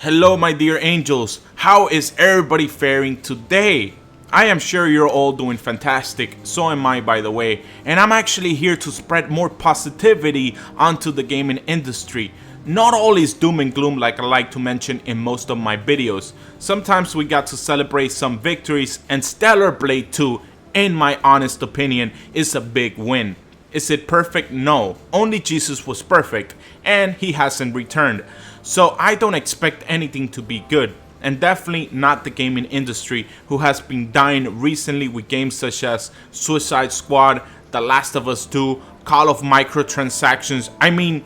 Hello, my dear angels. How is everybody faring today? I am sure you're all doing fantastic. So am I, by the way. And I'm actually here to spread more positivity onto the gaming industry. Not all is doom and gloom like I like to mention in most of my videos. Sometimes we got to celebrate some victories, and Stellar Blade 2, in my honest opinion, is a big win. Is it perfect? No. Only Jesus was perfect, and he hasn't returned. So I don't expect anything to be good, and definitely not the gaming industry, who has been dying recently with games such as Suicide Squad, The Last of Us 2, Call of Microtransactions,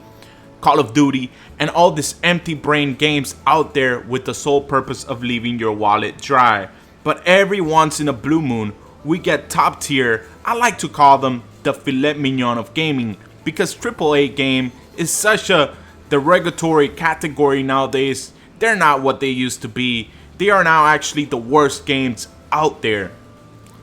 Call of Duty, and all these empty brain games out there with the sole purpose of leaving your wallet dry. But every once in a blue moon, we get top tier, I like to call them the filet mignon of gaming, because AAA game is such a derogatory category nowadays. They're not what they used to be. They are now actually the worst games out there.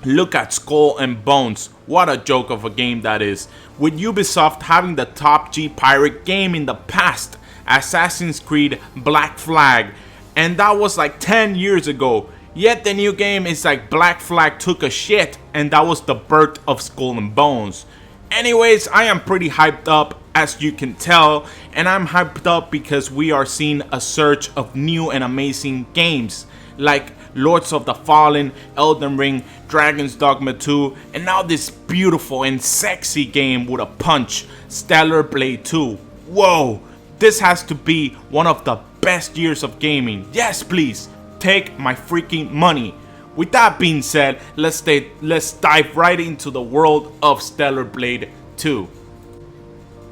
Look at Skull and Bones. What a joke of a game that is. With Ubisoft having the top G pirate game in the past, Assassin's Creed Black Flag, and that was like 10 years ago. Yet the new game is like Black Flag took a shit, and that was the birth of Skull and Bones. Anyways, I am pretty hyped up, as you can tell, and I'm hyped up because we are seeing a surge of new and amazing games like Lords of the Fallen, Elden Ring, Dragon's Dogma 2, and now this beautiful and sexy game with a punch, Stellar Blade 2. Whoa, this has to be one of the best years of gaming. Yes, please, take my freaking money. With that being said, let's dive right into the world of Stellar Blade 2.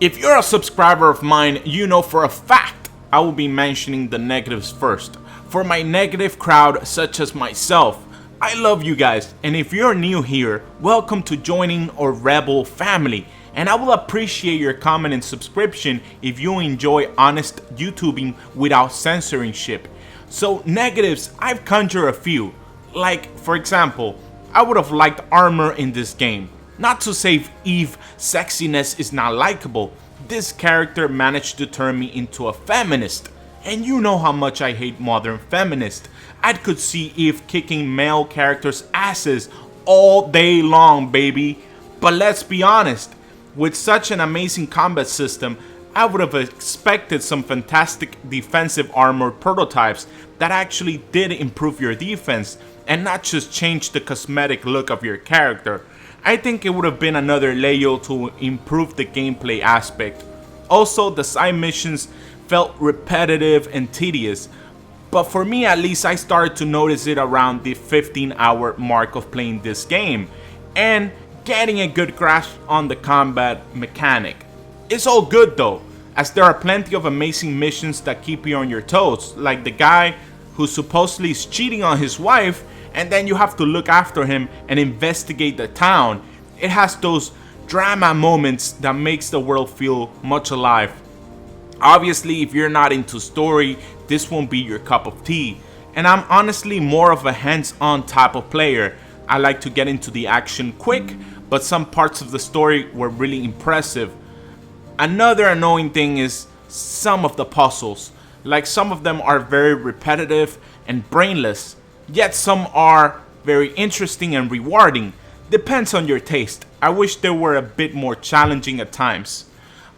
If you're a subscriber of mine, you know for a fact I will be mentioning the negatives first. For my negative crowd such as myself, I love you guys, and if you're new here, welcome to joining our Rebel family. And I will appreciate your comment and subscription if you enjoy honest YouTubing without censoring shit. So negatives, I've conjured a few. Like, for example, I would have liked armor in this game. Not to say Eve sexiness is not likable, this character managed to turn me into a feminist. And you know how much I hate modern feminists. I could see Eve kicking male characters' asses all day long, baby. But let's be honest, with such an amazing combat system, I would have expected some fantastic defensive armor prototypes that actually did improve your defense and not just change the cosmetic look of your character. I think it would have been another layer to improve the gameplay aspect. Also, the side missions felt repetitive and tedious, but for me at least, I started to notice it around the 15-hour mark of playing this game and getting a good grasp on the combat mechanic. It's all good though, as there are plenty of amazing missions that keep you on your toes, like the guy who supposedly is cheating on his wife, and then you have to look after him and investigate the town. It has those drama moments that makes the world feel much alive. Obviously, if you're not into story, this won't be your cup of tea. And I'm honestly more of a hands-on type of player. I like to get into the action quick, but some parts of the story were really impressive. Another annoying thing is some of the puzzles. Like, some of them are very repetitive and brainless, yet some are very interesting and rewarding. Depends on your taste. I wish they were a bit more challenging at times.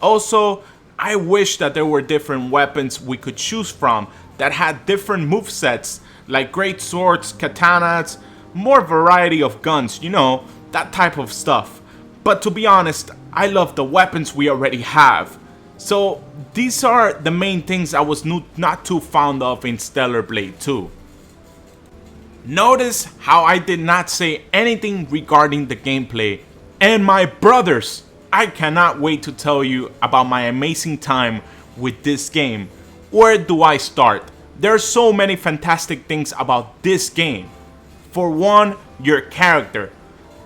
Also, I wish that there were different weapons we could choose from that had different movesets, like great swords, katanas, more variety of guns, you know, that type of stuff. But to be honest, I love the weapons we already have. So these are the main things I was not too fond of in Stellar Blade 2. Notice how I did not say anything regarding the gameplay. And my brothers, I cannot wait to tell you about my amazing time with this game. Where do I start? There are so many fantastic things about this game. For one, your character.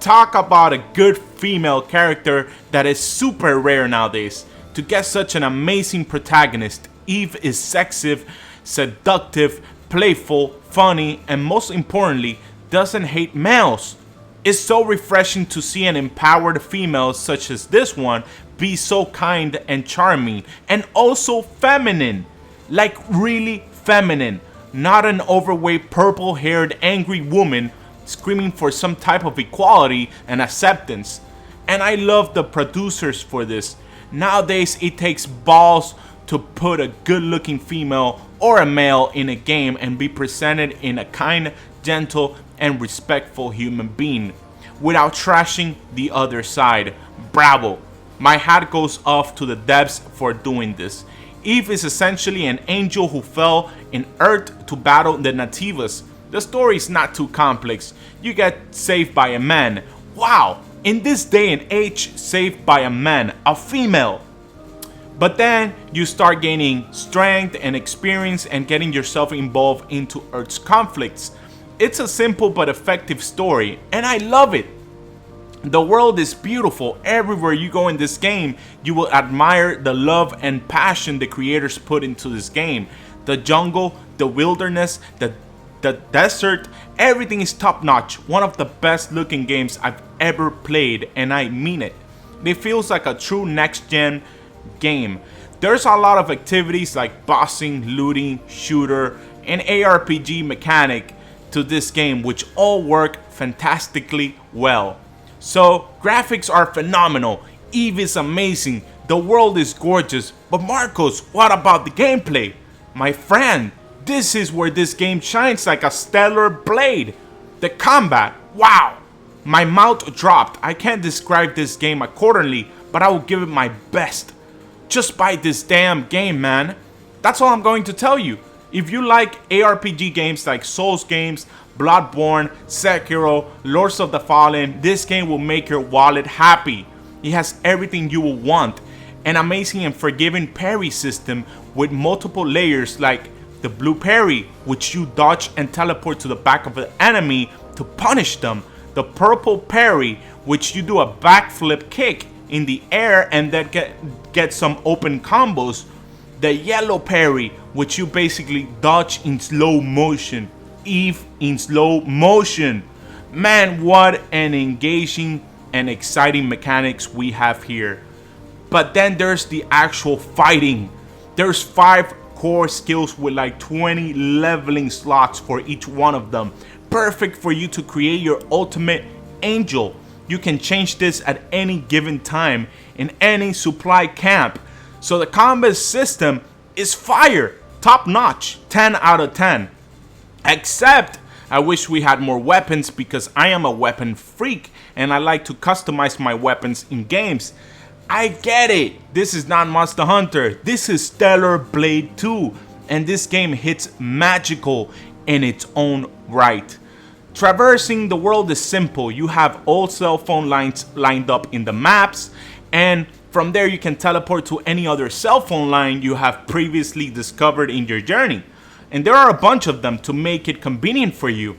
Talk about a good female character that is super rare nowadays. To get such an amazing protagonist, Eve is sexy, seductive, playful, funny, and most importantly, doesn't hate males. It's so refreshing to see an empowered female such as this one be so kind and charming, and also feminine. Like, really feminine, not an overweight purple-haired angry woman screaming for some type of equality and acceptance. And I love the producers for this. Nowadays it takes balls to put a good-looking female or a male in a game and be presented in a kind, gentle, and respectful human being without trashing the other side. Bravo! My hat goes off to the devs for doing this. Eve is essentially an angel who fell in Earth to battle the Nativas. The story is not too complex. You get saved by a man. Wow! In this day and age, saved by a man, a female. But then you start gaining strength and experience and getting yourself involved into Earth's conflicts. It's a simple but effective story, and I love it. The world is beautiful. Everywhere you go in this game, you will admire the love and passion the creators put into this game. The jungle, the wilderness, the desert, everything is top notch. One of the best looking games I've ever played, and I mean it. It feels like a true next gen game. There's a lot of activities like bossing, looting, shooter, and ARPG mechanic to this game, which all work fantastically well. So graphics are phenomenal, Eve is amazing, the world is gorgeous, but Marcos, what about the gameplay? My friend, this is where this game shines like a stellar blade. The combat, wow! My mouth dropped. I can't describe this game accordingly, but I will give it my best. Just buy this damn game, man. That's all I'm going to tell you. If you like ARPG games like Souls games, Bloodborne, Sekiro, Lords of the Fallen, this game will make your wallet happy. It has everything you will want. An amazing and forgiving parry system with multiple layers like the blue parry, which you dodge and teleport to the back of the enemy to punish them. The purple parry, which you do a backflip kick in the air and then get some open combos. The yellow parry, which you basically dodge in slow motion. Eve in slow motion. Man, what an engaging and exciting mechanics we have here. But then there's the actual fighting. There's 5 core skills with like 20 leveling slots for each one of them. Perfect for you to create your ultimate angel. You can change this at any given time in any supply camp. So the combat system is fire. Top notch. 10 out of 10. Except I wish we had more weapons because I am a weapon freak and I like to customize my weapons in games. I get it. This is not Monster Hunter. This is Stellar Blade 2 and this game hits magical in its own right. Traversing the world is simple. You have old cell phone lines lined up in the maps, and from there you can teleport to any other cell phone line you have previously discovered in your journey. And there are a bunch of them to make it convenient for you.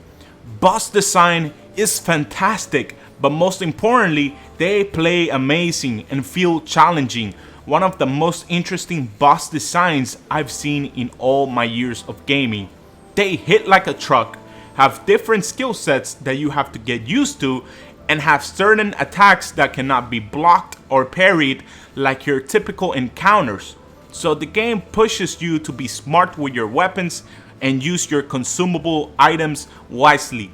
Boss design is fantastic, but most importantly, they play amazing and feel challenging. One of the most interesting boss designs I've seen in all my years of gaming. They hit like a truck, have different skill sets that you have to get used to, and have certain attacks that cannot be blocked or parried like your typical encounters. So the game pushes you to be smart with your weapons and use your consumable items wisely.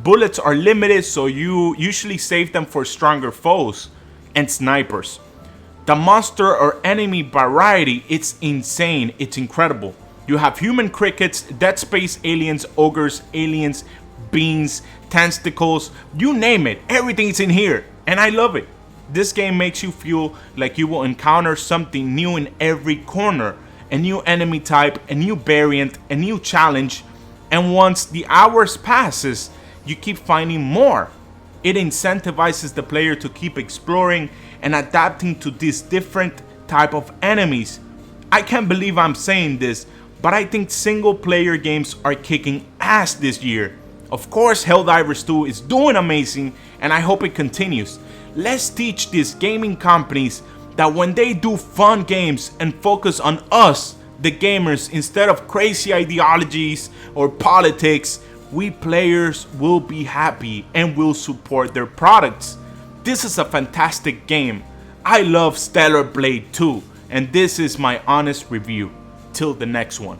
Bullets are limited, so you usually save them for stronger foes and snipers. The monster or enemy variety, it's insane, it's incredible. You have human crickets, dead space aliens, ogres, aliens, beings, tentacles, you name it, everything's in here, and I love it. This game makes you feel like you will encounter something new in every corner, a new enemy type, a new variant, a new challenge, and once the hours passes, you keep finding more. It incentivizes the player to keep exploring and adapting to these different type of enemies. I can't believe I'm saying this, but I think single player games are kicking ass this year. Of course, Helldivers 2 is doing amazing, and I hope it continues. Let's teach these gaming companies that when they do fun games and focus on us, the gamers, instead of crazy ideologies or politics, we players will be happy and will support their products. This is a fantastic game. I love Stellar Blade 2, and this is my honest review. Till the next one.